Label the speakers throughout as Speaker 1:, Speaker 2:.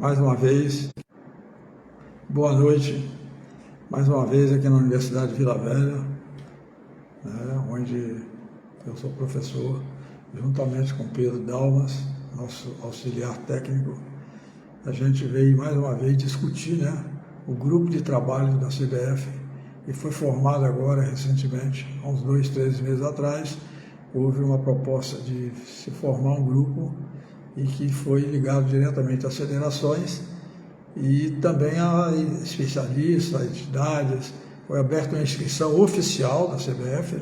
Speaker 1: mais uma vez, boa noite, mais uma vez aqui na Universidade de Vila Velha, onde eu sou professor, juntamente com Pedro Dalmas, nosso auxiliar técnico. A gente veio mais uma vez discutir o grupo de trabalho da CBF, que foi formado agora recentemente, há uns 2, 3 meses atrás. Houve uma proposta de se formar um grupo e que foi ligado diretamente às federações e também a especialistas, a entidades. Foi aberta uma inscrição oficial da CBF,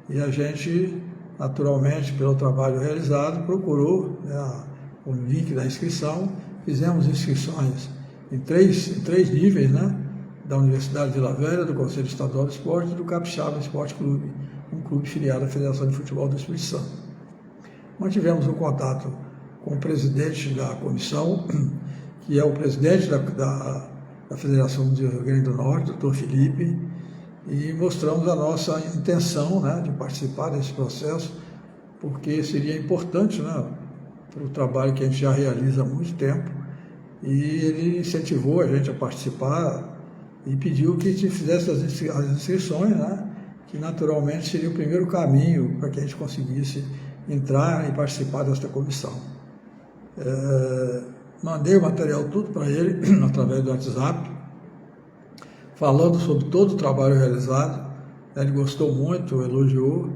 Speaker 1: e a gente, naturalmente, pelo trabalho realizado, procurou o link da inscrição. Fizemos inscrições em três níveis, da Universidade de Vila Velha, do Conselho Estadual de Esporte e do Capixaba Esporte Clube, um clube filiado à Federação de Futebol do Espírito Santo. Mantivemos um contato com o presidente da comissão, que é o presidente da Federação do Rio Grande do Norte, Dr. Felipe, e mostramos a nossa intenção de participar desse processo, porque seria importante para o trabalho que a gente já realiza há muito tempo, e ele incentivou a gente a participar e pediu que a gente fizesse as inscrições, que naturalmente seria o primeiro caminho para que a gente conseguisse entrar e participar desta comissão. Mandei o material tudo para ele, através do WhatsApp, falando sobre todo o trabalho realizado. Ele gostou muito, elogiou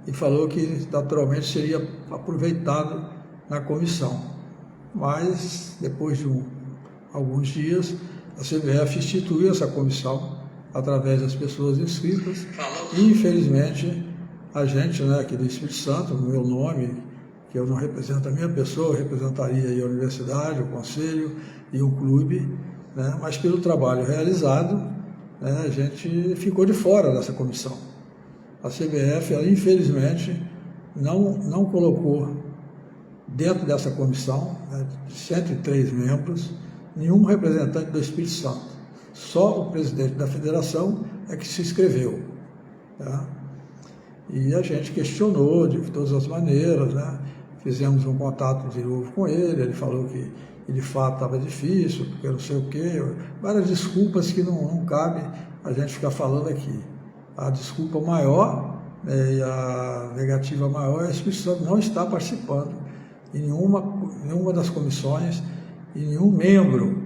Speaker 1: e falou que naturalmente seria aproveitado na comissão. Mas, depois de alguns dias, a CBF instituiu essa comissão através das pessoas inscritas e, infelizmente, a gente aqui do Espírito Santo, no meu nome, que eu não represento a minha pessoa, eu representaria a universidade, o conselho e o clube, mas pelo trabalho realizado, a gente ficou de fora dessa comissão. A CBF, ela, infelizmente, não colocou dentro dessa comissão, de 103 membros, nenhum representante do Espírito Santo. Só o presidente da federação é que se inscreveu. E a gente questionou de todas as maneiras, fizemos um contato de novo com ele falou que de fato estava difícil, porque não sei o quê, várias desculpas que não cabe a gente ficar falando aqui. A desculpa maior e a negativa maior é a Espírito Santo não está participando em nenhuma das comissões, e nenhum membro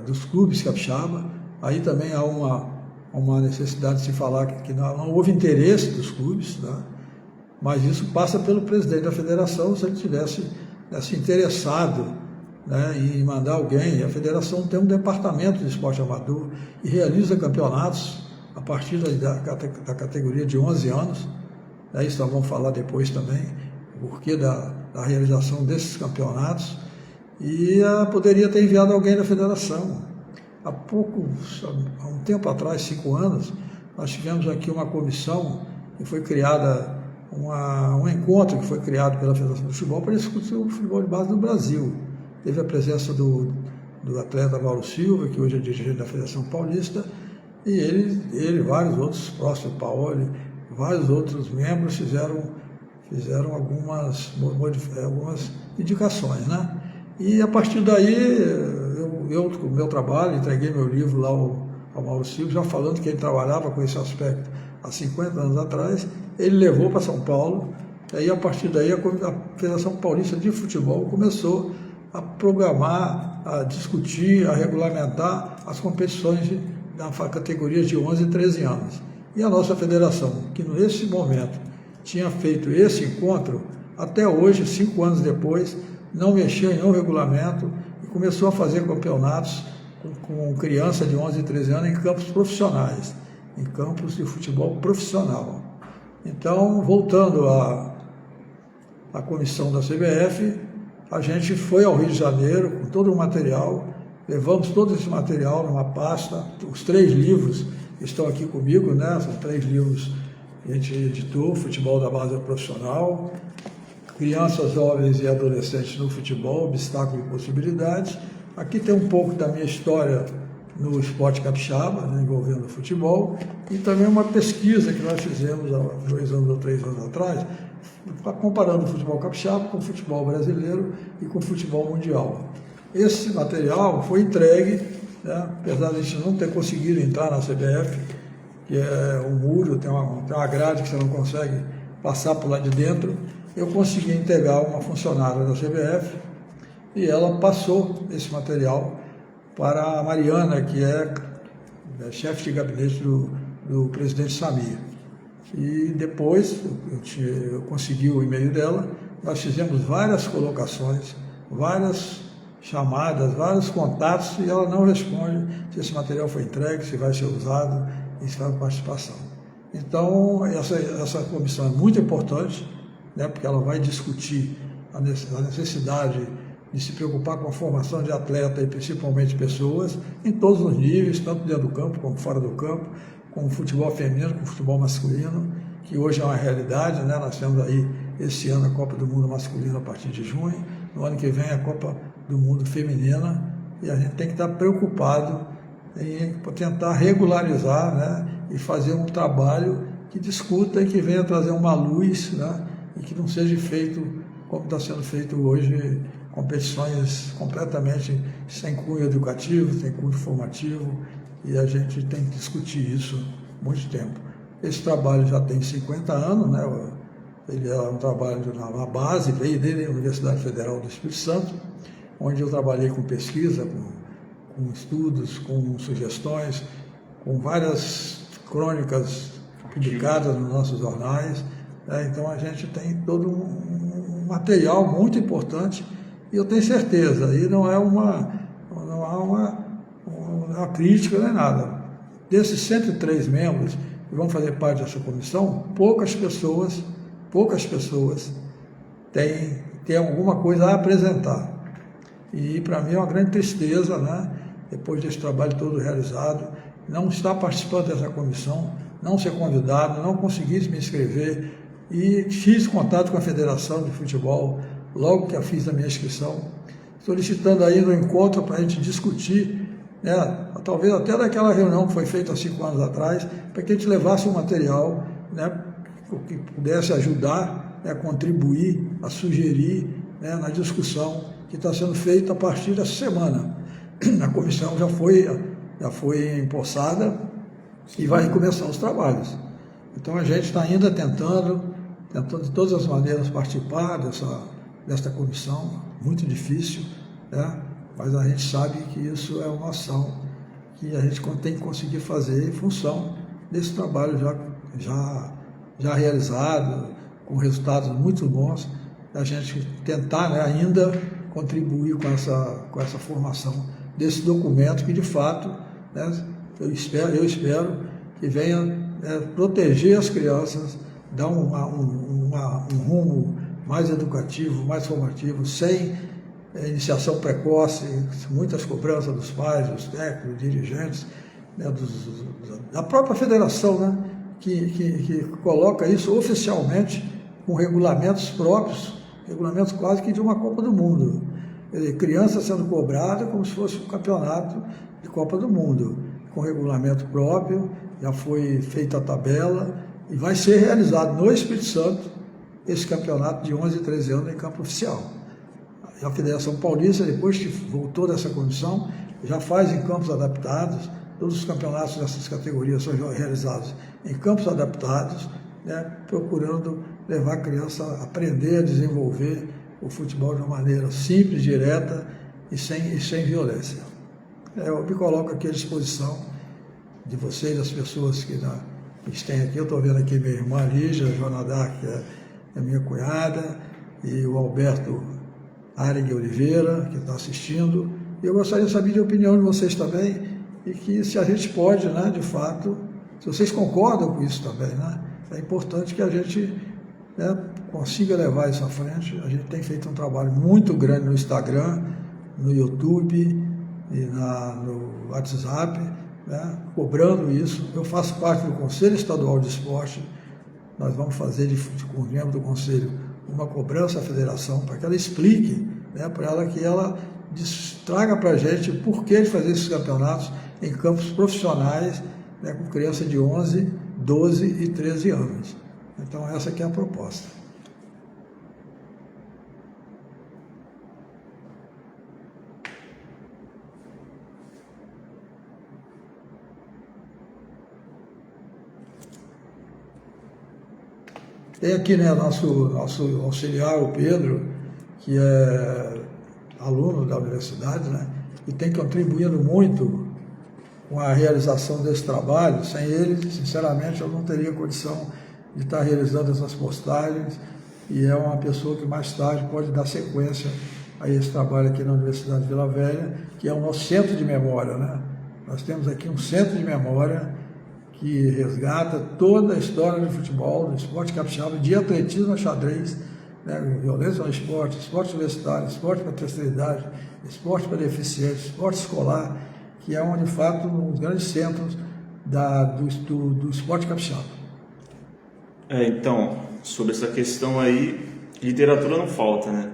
Speaker 1: dos clubes capixaba. Aí também há uma necessidade de se falar que não houve interesse dos clubes, mas isso passa pelo presidente da federação. Se ele tivesse se interessado em mandar alguém. A federação tem um departamento de esporte amador e realiza campeonatos a partir da categoria de 11 anos. Isso nós vamos falar depois também, o porquê da realização desses campeonatos. E poderia ter enviado alguém da federação. Há um tempo atrás, 5 anos, nós tivemos aqui uma comissão que foi criada, um encontro que foi criado pela Federação de Futebol para discutir o futebol de base do Brasil. Teve a presença do atleta Mauro Silva, que hoje é dirigente da Federação Paulista, e ele vários outros, Próximo Paoli, vários outros membros fizeram algumas indicações, E a partir daí, eu com o meu trabalho, entreguei meu livro lá ao Mauro Silva, já falando que ele trabalhava com esse aspecto há 50 anos atrás. Ele levou para São Paulo, e a partir daí a Federação Paulista de Futebol começou a programar, a discutir, a regulamentar as competições da categoria de 11 e 13 anos. E a nossa federação, que nesse momento tinha feito esse encontro, até hoje, 5 anos depois, não mexeu em nenhum regulamento e começou a fazer campeonatos com criança de 11 e 13 anos em campos profissionais, em campos de futebol profissional. Então, voltando à comissão da CBF, a gente foi ao Rio de Janeiro com todo o material, levamos todo esse material numa pasta, os 3 livros estão aqui comigo, são 3 livros que a gente editou: Futebol da Base Profissional, Crianças, Jovens e Adolescentes no Futebol, Obstáculos e Possibilidades. Aqui tem um pouco da minha história no esporte capixaba, envolvendo o futebol, e também uma pesquisa que nós fizemos há 2 anos ou 3 anos atrás, comparando o futebol capixaba com o futebol brasileiro e com o futebol mundial. esse material foi entregue, né, apesar de a gente não ter conseguido entrar na CBF, que é um muro, tem uma grade que você não consegue passar por lá de dentro, eu consegui entregar uma funcionária da CBF e ela passou esse material para a Mariana, que é chefe de gabinete do presidente Samir. E depois eu consegui o e-mail dela, nós fizemos várias colocações, várias chamadas, vários contatos, e ela não responde se esse material foi entregue, se vai ser usado e se vai participação. Então, essa comissão é muito importante, né, porque ela vai discutir a necessidade de se preocupar com a formação de atleta e principalmente pessoas em todos os níveis, tanto dentro do campo como fora do campo, com o futebol feminino, com o futebol masculino, que hoje é uma realidade, né? Nós temos aí esse ano a Copa do Mundo masculina a partir de junho, no ano que vem a Copa do Mundo feminina, e a gente tem que estar preocupado em tentar regularizar, né? E fazer um trabalho que discuta e que venha trazer uma luz, né? E que não seja feito como está sendo feito hoje, competições completamente sem cunho educativo, sem cunho formativo, e a gente tem que discutir isso há muito tempo. Esse trabalho já tem 50 anos, né? Ele é um trabalho na base, veio dele da Universidade Federal do Espírito Santo, onde eu trabalhei com pesquisa, com estudos, com sugestões, com várias crônicas publicadas nos nossos jornais, né? Então a gente tem todo um material muito importante, e eu tenho certeza, e não há uma crítica nem nada. Desses 103 membros que vão fazer parte dessa comissão, poucas pessoas têm alguma coisa a apresentar. E para mim é uma grande tristeza, né? Depois desse trabalho todo realizado, não estar participando dessa comissão, não ser convidado, não conseguir me inscrever, e fiz contato com a Federação de Futebol logo que eu fiz a minha inscrição, solicitando aí no encontro para a gente discutir, né, talvez até daquela reunião que foi feita há 5 anos atrás, para que a gente levasse um material, né, que pudesse ajudar, né, a contribuir, a sugerir, né, na discussão que está sendo feita a partir dessa semana. A comissão já foi empossada e vai começar os trabalhos. Então a gente está ainda tentando de todas as maneiras participar desta comissão, muito difícil, né? Mas a gente sabe que isso é uma ação que a gente tem que conseguir fazer em função desse trabalho já realizado, com resultados muito bons, a gente tentar, né, ainda contribuir com essa formação desse documento que, de fato, né, eu espero que venha proteger as crianças, dar um rumo mais educativo, mais formativo, sem iniciação precoce, muitas cobranças dos pais, dos técnicos, dirigentes, né, da própria federação, né, que coloca isso oficialmente com regulamentos próprios, regulamentos quase que de uma Copa do Mundo. Criança sendo cobrada como se fosse um campeonato de Copa do Mundo, com regulamento próprio, já foi feita a tabela e vai ser realizado no Espírito Santo esse campeonato de 11 e 13 anos em campo oficial. A Federação Paulista, depois que voltou dessa comissão, já faz em campos adaptados, todos os campeonatos dessas categorias são realizados em campos adaptados, né, procurando levar a criança a aprender a desenvolver o futebol de uma maneira simples, direta e sem violência. Eu me coloco aqui à disposição de vocês, das pessoas que têm aqui. Eu estou vendo aqui minha irmã Lígia Jonadá, que é minha cunhada, e o Alberto Arengue Oliveira, que está assistindo. E eu gostaria de saber a opinião de vocês também, e que se a gente pode, né, de fato, se vocês concordam com isso também, né, é importante que a gente, né, consiga levar isso à frente. A gente tem feito um trabalho muito grande no Instagram, no YouTube e no WhatsApp, né, cobrando isso. Eu faço parte do Conselho Estadual de Esporte. Nós vamos fazer, com os membros do Conselho, uma cobrança à federação para que ela explique, né, para ela que ela traga para a gente o porquê de fazer esses campeonatos em campos profissionais, né, com criança de 11, 12 e 13 anos. Então essa aqui é a proposta. Tem aqui, né, nosso auxiliar, o Pedro, que é aluno da universidade, né, e tem contribuído muito com a realização desse trabalho. Sem ele, sinceramente, eu não teria condição de estar realizando essas postagens, e é uma pessoa que mais tarde pode dar sequência a esse trabalho aqui na Universidade de Vila Velha, que é o nosso centro de memória, né? Nós temos aqui um centro de memória que resgata toda a história do futebol, do esporte capixaba, de atletismo a xadrez, né? Violência no esporte, esporte universitário, esporte para a terceira idade, esporte para deficientes, esporte escolar, que é de fato um dos grandes centros do esporte capixaba.
Speaker 2: Então, sobre essa questão aí, literatura não falta, né?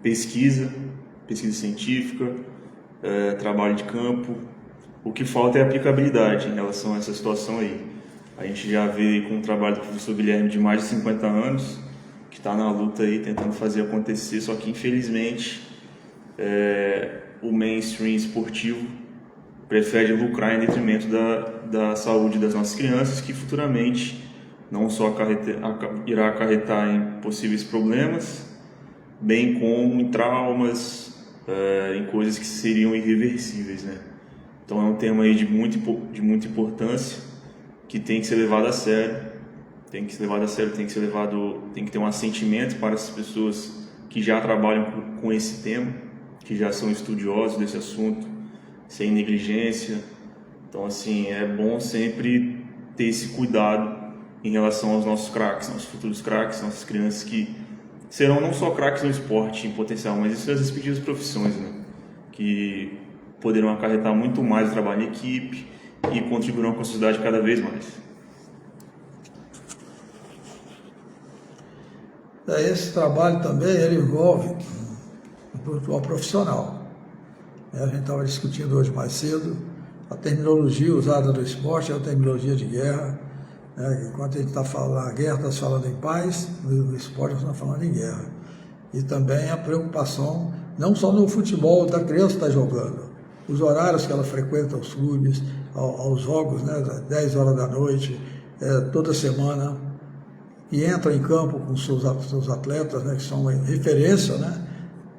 Speaker 2: Pesquisa científica, trabalho de campo. O que falta é aplicabilidade em relação a essa situação aí. A gente já vê com o trabalho do professor Guilherme de mais de 50 anos, que está na luta aí, tentando fazer acontecer, só que infelizmente o mainstream esportivo prefere lucrar em detrimento da saúde das nossas crianças, que futuramente não só irá acarretar em possíveis problemas, bem como em traumas, em coisas que seriam irreversíveis, né? Então é um tema aí de muita importância, que tem que ser levado a sério, tem que ter um assentimento para as pessoas que já trabalham com esse tema, que já são estudiosos desse assunto, sem negligência. Então, assim, é bom sempre ter esse cuidado em relação aos nossos craques, nossos futuros craques, nossas crianças que serão não só craques no esporte em potencial, mas em suas respectivas profissões, né? Que poderão acarretar muito mais o trabalho em equipe e contribuirão com a sociedade cada vez mais.
Speaker 1: Esse trabalho também ele envolve o profissional. A gente estava discutindo hoje mais cedo, a terminologia usada no esporte é a terminologia de guerra. Enquanto a gente está falando a guerra, está falando em paz, no esporte nós estamos falando em guerra. E também a preocupação, não só no futebol da criança que está jogando, os horários que ela frequenta os clubes, aos jogos, né, 10 horas da noite, toda semana, e entra em campo com seus atletas, né, que são referência, né,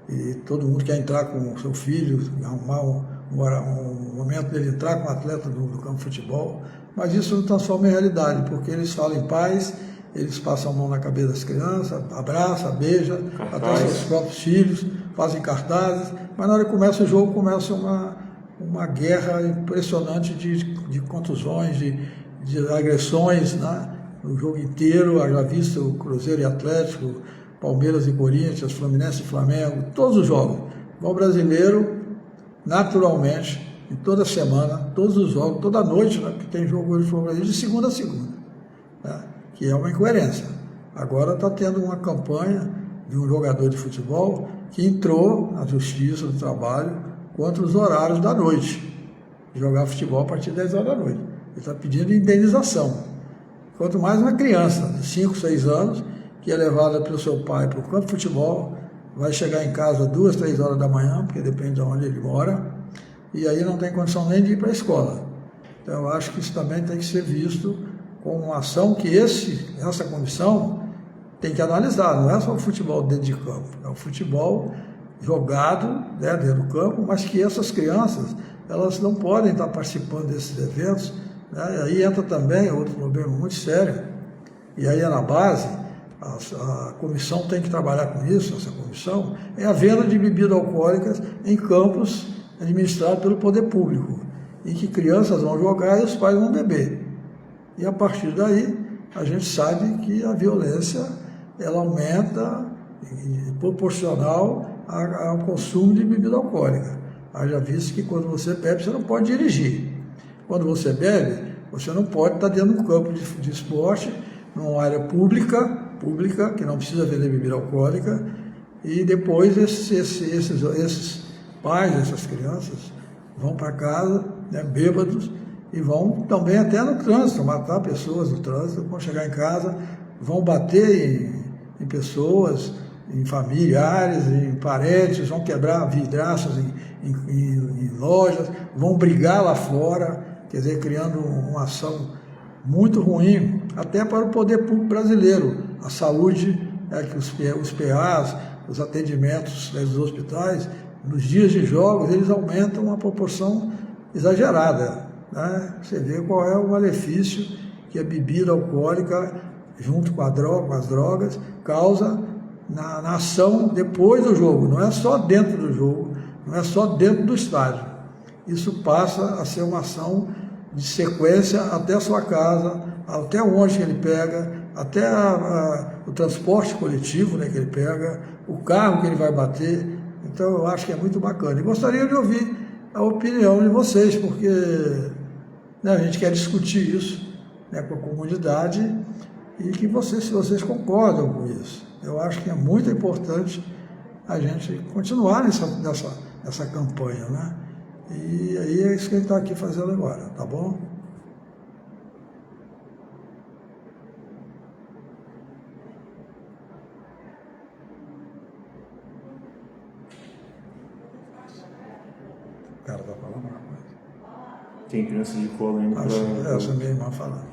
Speaker 1: e todo mundo quer entrar com o seu filho, arrumar um momento dele entrar com o atleta do campo de futebol, mas isso não transforma em realidade, porque eles falam em paz, eles passam a mão na cabeça das crianças, abraça, beija, até seus próprios filhos, fazem cartazes, mas na hora que começa o jogo, começa uma guerra impressionante de contusões, de agressões, né? O jogo inteiro, já visto o Cruzeiro e Atlético, Palmeiras e Corinthians, Fluminense e Flamengo, todos os jogos. O brasileiro, naturalmente, em toda semana, todos os jogos, toda noite, né, porque tem jogo hoje no Brasil de segunda a segunda, né, que é uma incoerência. Agora está tendo uma campanha de um jogador de futebol que entrou na Justiça do Trabalho contra os horários da noite, jogar futebol a partir de 10 horas da noite. Ele está pedindo indenização. Quanto mais uma criança de 5, 6 anos, que é levada pelo seu pai para o campo de futebol, vai chegar em casa 2, 3 horas da manhã, porque depende de onde ele mora, e aí não tem condição nem de ir para a escola. Então eu acho que isso também tem que ser visto como uma ação que essa comissão tem que analisar. Não é só o futebol dentro de campo, é o futebol jogado, né, dentro do campo, mas que essas crianças, elas não podem estar participando desses eventos, né? Aí entra também outro problema muito sério, e aí é na base, a comissão tem que trabalhar com isso, essa comissão, é a venda de bebidas alcoólicas em campos administrado pelo poder público, em que crianças vão jogar e os pais vão beber. E a partir daí, a gente sabe que a violência, ela aumenta proporcional ao consumo de bebida alcoólica. Haja visto que quando você bebe, você não pode dirigir. Quando você bebe, você não pode estar dentro de um campo de esporte, numa área pública, que não precisa vender bebida alcoólica, e depois esses pais dessas crianças vão para casa, né, bêbados, e vão também até no trânsito, matar pessoas no trânsito, vão chegar em casa, vão bater em pessoas, em familiares, em parentes, vão quebrar vidraças em lojas, vão brigar lá fora, quer dizer, criando uma ação muito ruim, até para o poder público brasileiro, a saúde, que os PAs, os atendimentos dos hospitais, nos dias de jogos, eles aumentam uma proporção exagerada. Né? Você vê qual é o malefício que a bebida alcoólica, junto com as drogas, causa na ação depois do jogo. Não é só dentro do jogo, não é só dentro do estádio. Isso passa a ser uma ação de sequência até a sua casa, até onde ele pega, até o transporte coletivo, né, que ele pega, o carro que ele vai bater. Então eu acho que é muito bacana. E gostaria de ouvir a opinião de vocês, porque a gente quer discutir isso, né, com a comunidade, e que se vocês concordam com isso. Eu acho que é muito importante a gente continuar nessa campanha, né? E aí é isso que a gente está aqui fazendo agora, tá bom? O cara está falando uma coisa.
Speaker 2: Tem criança de colo indo para...
Speaker 1: Essa minha irmã falando.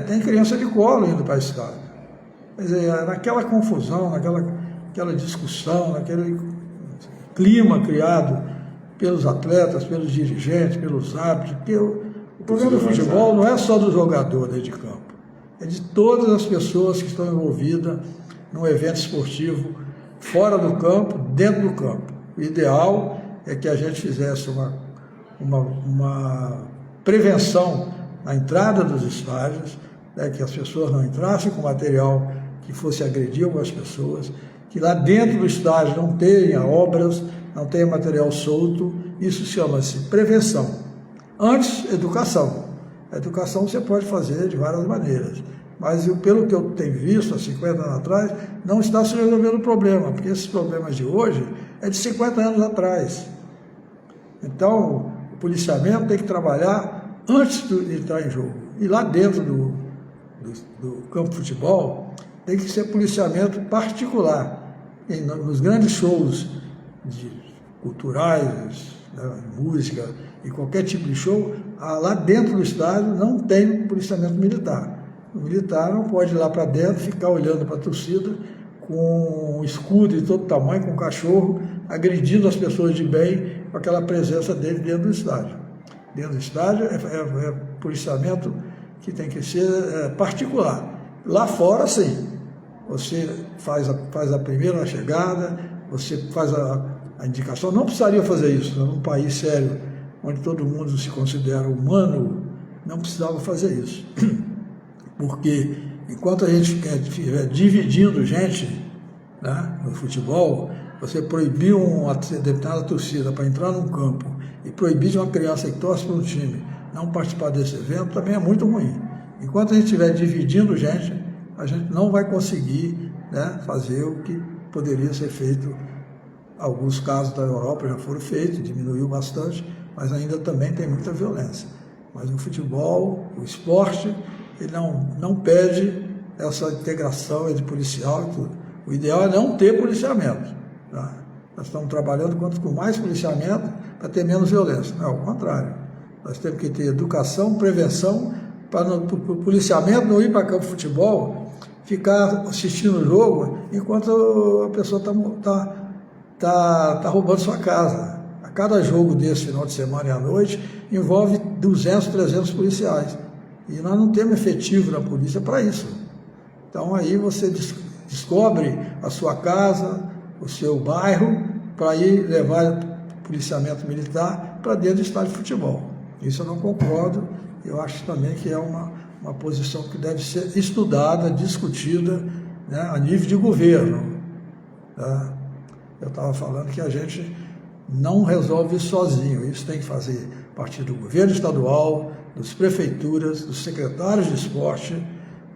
Speaker 1: Tem criança de colo indo para a estádio. Quer dizer, naquela confusão, naquela discussão, naquele clima criado pelos atletas, pelos dirigentes, pelos árbitros, porque o problema do futebol não é só do jogador dentro de campo, é de todas as pessoas que estão envolvidas num evento esportivo, fora do campo, dentro do campo. O ideal é que a gente fizesse uma prevenção na entrada dos estádios, né, que as pessoas não entrassem com material que fosse agredir algumas pessoas, que lá dentro do estádio não tenha obras, não tenha material solto. Isso chama-se prevenção. Antes, educação. A educação você pode fazer de várias maneiras, mas pelo que eu tenho visto há 50 anos atrás, não está se resolvendo o problema, porque esses problemas de hoje é de 50 anos atrás. Então, o policiamento tem que trabalhar antes de entrar em jogo. E lá dentro do campo de futebol, tem que ser policiamento particular. Nos grandes shows culturais, né, música e qualquer tipo de show, lá dentro do estádio não tem policiamento militar. O militar não pode ir lá para dentro, ficar olhando para a torcida com um escudo de todo tamanho, com um cachorro, agredindo as pessoas de bem com aquela presença dele dentro do estádio. Dentro do estádio é policiamento que tem que ser particular. Lá fora, sim. Você faz a primeira chegada, você faz a indicação. Não precisaria fazer isso, num país sério, onde todo mundo se considera humano, não precisava fazer isso. Porque enquanto a gente estiver dividindo gente, né, no futebol, você proibir uma determinada torcida para entrar num campo e proibir de uma criança que torce para um time não participar desse evento, também é muito ruim. Enquanto a gente estiver dividindo gente, a gente não vai conseguir, né, fazer o que poderia ser feito. Alguns casos da Europa já foram feitos, diminuiu bastante, mas ainda também tem muita violência. Mas o futebol, o esporte, ele não pede essa integração entre policial e tudo. O ideal é não ter policiamento. Tá? Nós estamos trabalhando quanto com mais policiamento para ter menos violência. Não, ao contrário. Nós temos que ter educação, prevenção, para o policiamento não ir para campo de futebol, ficar assistindo o jogo enquanto a pessoa está roubando sua casa. A cada jogo desse final de semana e à noite envolve 200, 300 policiais. E nós não temos efetivo na polícia para isso. Então aí você descobre a sua casa, o seu bairro, para ir levar policiamento militar para dentro do estádio de futebol. Isso eu não concordo. Eu acho também que é uma posição que deve ser estudada, discutida, né, a nível de governo. Tá? Eu estava falando que a gente não resolve isso sozinho. Isso tem que fazer a partir do governo estadual, das prefeituras, dos secretários de esporte,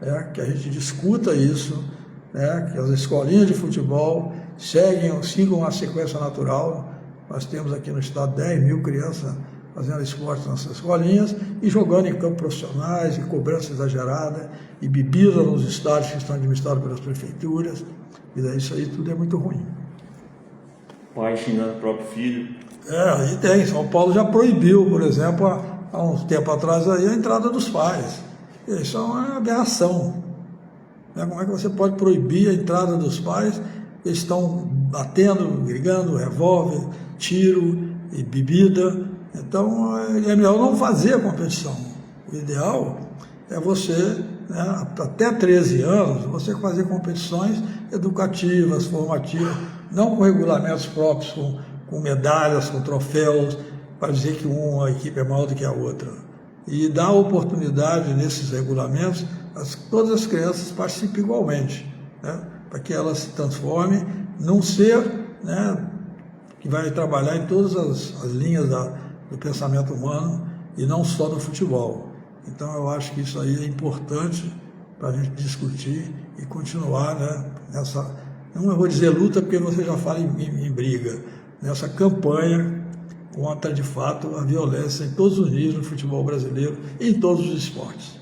Speaker 1: né, que a gente discuta isso, né, que as escolinhas de futebol sigam a sequência natural. Nós temos aqui no estado 10 mil crianças fazendo esporte nessas escolinhas e jogando em campos profissionais, e cobrança exagerada, e bebida nos estádios que estão administrados pelas prefeituras. E daí isso aí tudo é muito ruim.
Speaker 2: Pai xingando o próprio filho.
Speaker 1: Aí tem. São Paulo já proibiu, por exemplo, há uns tempo atrás aí, a entrada dos pais. Isso é uma aberração. né? Como é que você pode proibir a entrada dos pais? Eles estão batendo, brigando, revólver, tiro e bebida. Então, é melhor não fazer a competição. O ideal é você, né, até 13 anos, você fazer competições educativas, formativas, não com regulamentos próprios, com medalhas, com troféus, para dizer que uma equipe é maior do que a outra. E dar oportunidade nesses regulamentos a todas as crianças participem igualmente, né, para que elas se transformem num ser, né, que vai trabalhar em todas as linhas do pensamento humano e não só no futebol. Então eu acho que isso aí é importante para a gente discutir e continuar, né, nessa, não vou dizer luta porque você já fala em briga, nessa campanha contra de fato a violência em todos os níveis no futebol brasileiro e em todos os esportes.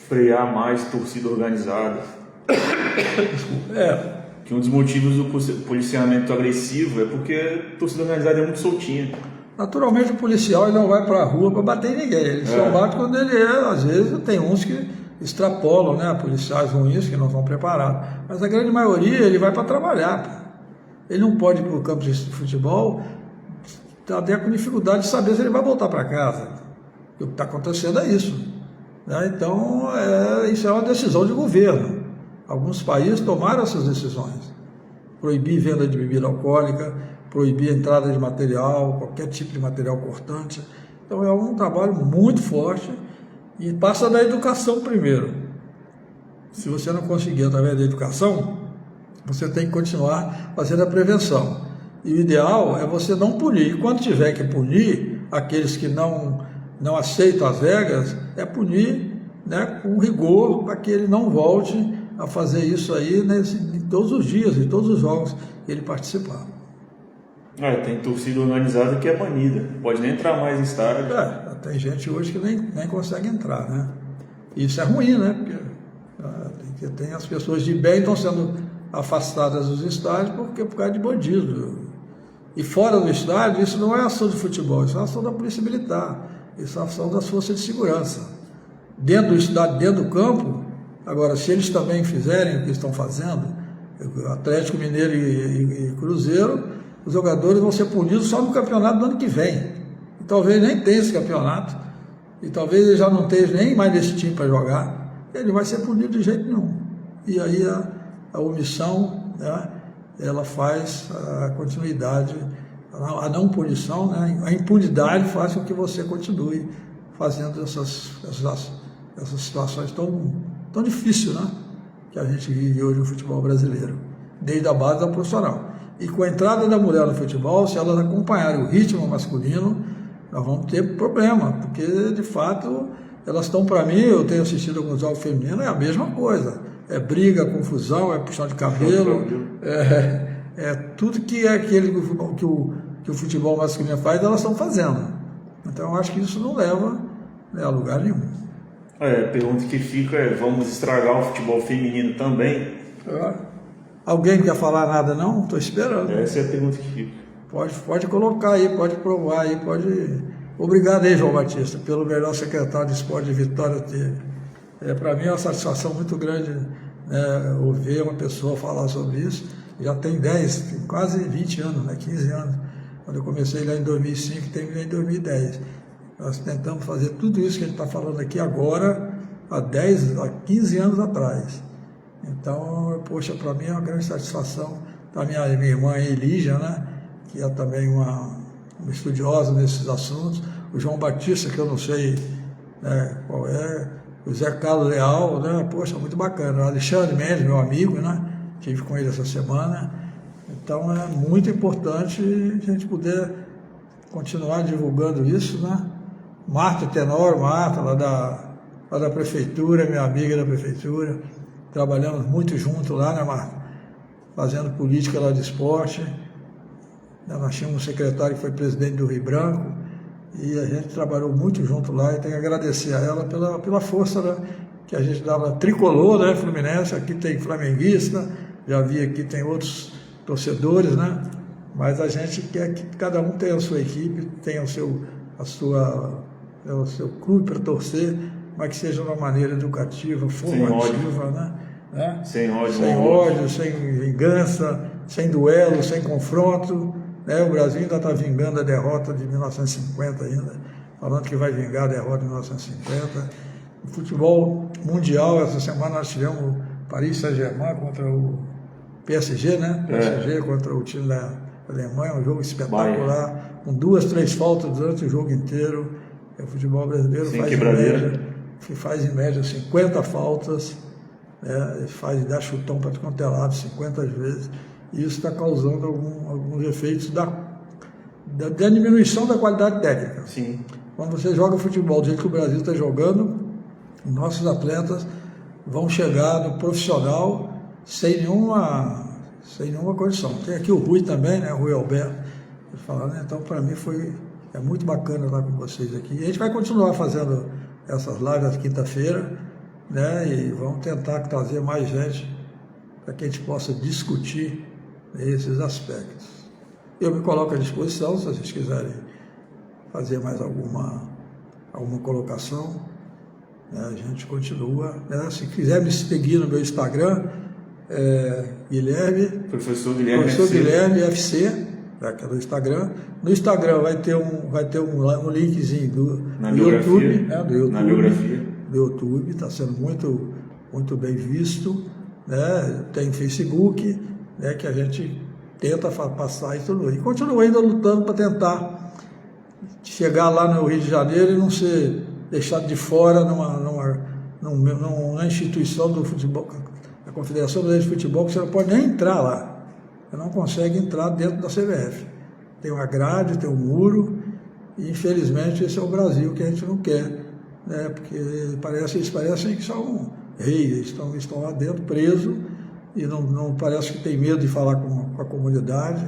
Speaker 2: Frear mais torcida organizada.
Speaker 1: Desculpa.
Speaker 2: Que um dos motivos do policiamento agressivo é porque a torcida organizada é muito soltinha.
Speaker 1: Naturalmente o policial ele não vai para a rua para bater em ninguém, ele só bate quando ele às vezes tem uns que extrapolam, né, policiais ruins que não estão preparados, mas a grande maioria ele vai para trabalhar, pô. Ele não pode ir para o campo de futebol, está até com dificuldade de saber se ele vai voltar para casa. O que está acontecendo é isso, né? Então isso é uma decisão de governo. Alguns países tomaram essas decisões, proibir venda de bebida alcoólica, proibir a entrada de material, qualquer tipo de material cortante. Então é um trabalho muito forte e passa da educação primeiro. Se você não conseguir através da educação, você tem que continuar fazendo a prevenção. E o ideal é você não punir. E quando tiver que punir aqueles que não aceitam as regras, é punir, né, com rigor para que ele não volte a fazer isso aí em todos os dias, em todos os jogos que ele participar.
Speaker 2: Tem torcida organizada que é banida, pode nem entrar mais em estádio.
Speaker 1: Tem gente hoje que nem consegue entrar, né? Isso é ruim, né? Porque tem as pessoas de bem estão sendo afastadas dos estádios por causa de bandido. E fora do estádio, isso não é ação de futebol, isso é ação da polícia militar, isso é ação das forças de segurança. Dentro do estádio, dentro do campo, agora, se eles também fizerem o que estão fazendo, Atlético Mineiro e Cruzeiro, os jogadores vão ser punidos só no campeonato do ano que vem. E talvez nem tenha esse campeonato, e talvez ele já não esteja nem mais nesse time para jogar, ele vai ser punido de jeito nenhum. E aí a omissão, né, ela faz a continuidade, a não punição, né, a impunidade faz com que você continue fazendo essas situações tão difíceis, né, que a gente vive hoje no futebol brasileiro, desde a base ao profissional. E com a entrada da mulher no futebol, se elas acompanharem o ritmo masculino, nós vamos ter problema, porque de fato elas estão, para mim, eu tenho assistido alguns jogos femininos, é a mesma coisa. É briga, confusão, é puxão de cabelo, é tudo que é aquele que o futebol masculino faz, elas estão fazendo. Então eu acho que isso não leva, né, a lugar nenhum.
Speaker 2: A pergunta que fica é, vamos estragar o futebol feminino também?
Speaker 1: Alguém quer falar nada não? Estou esperando.
Speaker 2: Essa é a pergunta que fica.
Speaker 1: Pode colocar aí, pode provar aí, pode... Obrigado aí, João Batista, pelo melhor secretário de esporte de Vitória teve. Para mim é uma satisfação muito grande, né, ouvir uma pessoa falar sobre isso. Já tem quase 20 anos, né, 15 anos. Quando eu comecei lá em 2005 e terminei em 2010. Nós tentamos fazer tudo isso que a gente está falando aqui agora, há 15 anos atrás. Então, poxa, para mim é uma grande satisfação. Tá minha irmã Elígia, né, que é também uma estudiosa nesses assuntos. O João Batista, que eu não sei, né, qual é. O Zé Carlos Leal, né, poxa, muito bacana. O Alexandre Mendes, meu amigo, né, estive com ele essa semana. Então, é muito importante a gente poder continuar divulgando isso, né. Marta Tenor, lá da prefeitura, minha amiga da prefeitura, trabalhamos muito junto lá, né, Marta? Fazendo política lá de esporte. Nós tínhamos um secretário que foi presidente do Rio Branco e a gente trabalhou muito junto lá e tenho que agradecer a ela pela força, né, que a gente dava tricolor, né, Fluminense. Aqui tem flamenguista, já vi aqui tem outros torcedores, né, mas a gente quer que cada um tenha a sua equipe, tenha o seu clube para torcer mas que seja de uma maneira educativa, formativa, né?
Speaker 2: Sem ódio,
Speaker 1: sem ódio, sem vingança, sem duelo, sem confronto. Né? O Brasil ainda está vingando a derrota de 1950 ainda, falando que vai vingar a derrota de 1950. O futebol mundial, essa semana nós tivemos o Paris Saint-Germain contra o PSG, né? PSG contra o time da Alemanha, um jogo espetacular, com 2, 3 faltas durante o jogo inteiro. O futebol brasileiro faz em média 50 faltas, né? Dá chutão para quanto é lado 50 vezes, e isso está causando alguns efeitos da diminuição da qualidade técnica.
Speaker 2: Sim.
Speaker 1: Quando você joga futebol do jeito que o Brasil está jogando, nossos atletas vão chegar no profissional sem nenhuma condição. Tem aqui o Rui também, né? O Rui Alberto, falando, então para mim é muito bacana estar com vocês aqui. E a gente vai continuar fazendo essas lives na quinta-feira, né? E vamos tentar trazer mais gente para que a gente possa discutir esses aspectos. Eu me coloco à disposição, se vocês quiserem fazer mais alguma colocação, né? A gente continua. Né? Se quiser me seguir no meu Instagram,
Speaker 2: Professor
Speaker 1: Guilherme FC, que é do Instagram. No Instagram vai ter um linkzinho do YouTube, né? Do YouTube, está sendo muito, muito bem visto, né? Tem Facebook, né? Que a gente tenta passar isso tudo. E continua ainda lutando para tentar chegar lá no Rio de Janeiro e não ser deixado de fora numa instituição do futebol, a Confederação Brasileira de Futebol, que você não pode nem entrar lá. Você não consegue entrar dentro da CBF. Tem uma grade, tem um muro, e infelizmente esse é o Brasil que a gente não quer, né? Porque eles parecem que são reis, estão lá dentro presos, e não parece que tem medo de falar com a comunidade,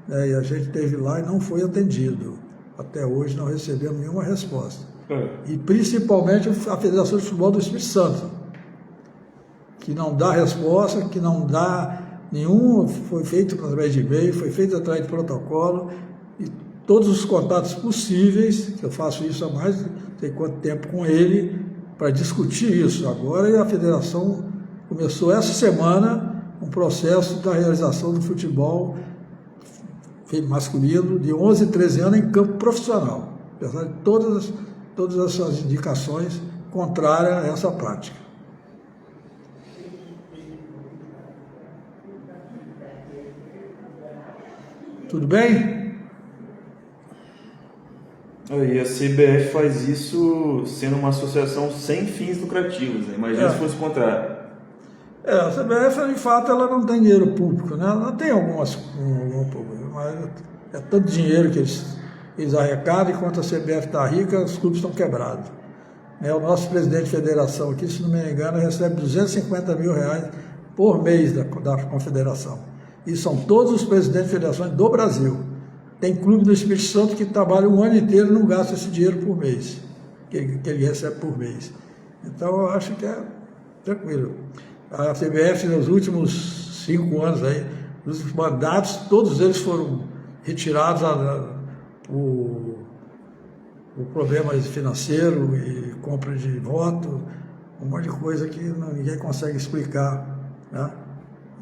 Speaker 1: né? E a gente esteve lá e não foi atendido. Até hoje não recebemos nenhuma resposta. E principalmente a Federação de Futebol do Espírito Santo, que não dá resposta, que não dá nenhum, foi feito através de e-mail, foi feito através de protocolo, e todos os contatos possíveis, que eu faço isso há mais de sei quanto tempo com ele, para discutir isso. Agora a federação começou essa semana um processo da realização do futebol masculino de 11 e 13 anos em campo profissional, apesar de todas essas indicações contrárias a essa prática. Tudo bem?
Speaker 2: E a CBF faz isso sendo uma associação sem fins lucrativos, né? Imagina se fosse o contrário.
Speaker 1: A CBF, de fato, ela não tem dinheiro público, né? Ela tem algumas públicas, mas é tanto dinheiro que eles arrecadam, enquanto a CBF está rica, os clubes estão quebrados. O nosso presidente de federação aqui, se não me engano, recebe R$250 mil por mês da confederação. E são todos os presidentes de federações do Brasil. Tem clube do Espírito Santo que trabalha um ano inteiro e não gasta esse dinheiro por mês, que ele recebe por mês. Então, eu acho que é tranquilo. A CBF, nos últimos 5 anos, nos últimos mandatos, todos eles foram retirados por problemas financeiros e compra de voto, um monte de coisa que ninguém consegue explicar, né?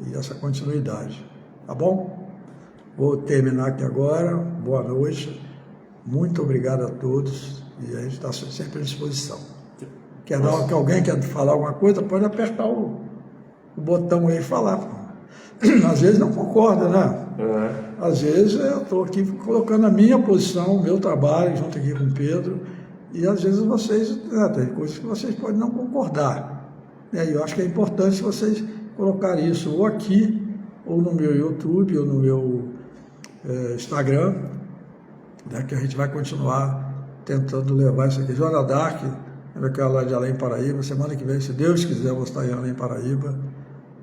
Speaker 1: E essa continuidade. Tá bom? Vou terminar aqui agora. Boa noite. Muito obrigado a todos. E a gente está sempre à disposição. Que alguém quer falar alguma coisa, pode apertar o botão aí e falar. Às vezes não concorda, né? Às vezes eu estou aqui colocando a minha posição, o meu trabalho, junto aqui com o Pedro, e às vezes vocês, tem coisas que vocês podem não concordar. E eu acho que é importante vocês colocarem isso ou aqui, ou no meu YouTube, ou no meu Instagram, né, que a gente vai continuar tentando levar isso aqui. Joana Dark, aquela lá de Além Paraíba, semana que vem, se Deus quiser, eu vou estar em Além Paraíba,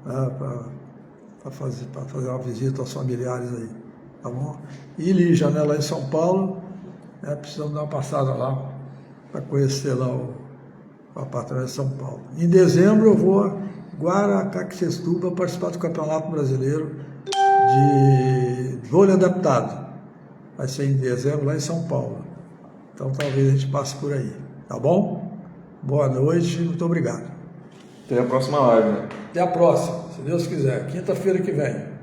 Speaker 1: para fazer uma visita aos familiares aí, tá bom? E Lígia, né, lá em São Paulo, precisamos dar uma passada lá, para conhecer lá o apartamento de São Paulo. Em dezembro eu vou a Guaracaxetuba participar do Campeonato Brasileiro de vôlei adaptado. Vai ser em dezembro lá em São Paulo. Então talvez a gente passe por aí, tá bom? Boa noite, muito obrigado.
Speaker 2: Até a próxima live, né?
Speaker 1: Até a próxima, se Deus quiser, quinta-feira que vem.